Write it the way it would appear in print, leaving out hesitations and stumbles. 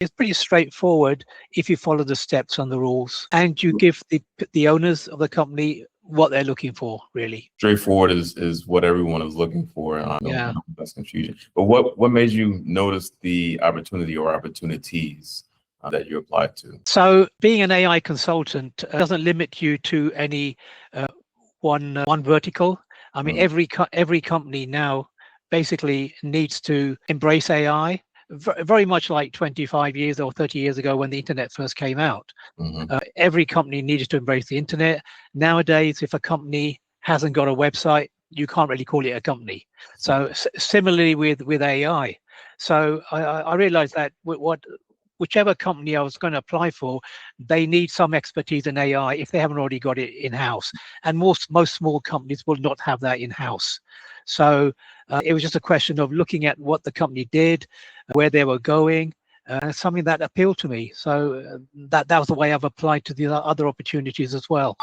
It's pretty straightforward if you follow the steps and the rules, and you give the owners of the company what they're looking for, really. Straightforward is what everyone is looking for. Yeah. That's confusion. But what made you notice the opportunity or opportunities that you applied to? So being an AI consultant doesn't limit you to any one vertical. I mean, every company now basically needs to embrace AI, very much like 25 years or 30 years ago when the internet first came out. Every company needed to embrace the internet. Nowadays, if a company hasn't got a website, you can't really call it a company. So similarly with AI. So I realized that whichever company I was going to apply for, they need some expertise in AI if they haven't already got it in-house. And most small companies will not have that in-house. So it was just a question of looking at what the company did, where they were going, something that appealed to me. So that was the way I've applied to the other opportunities as well.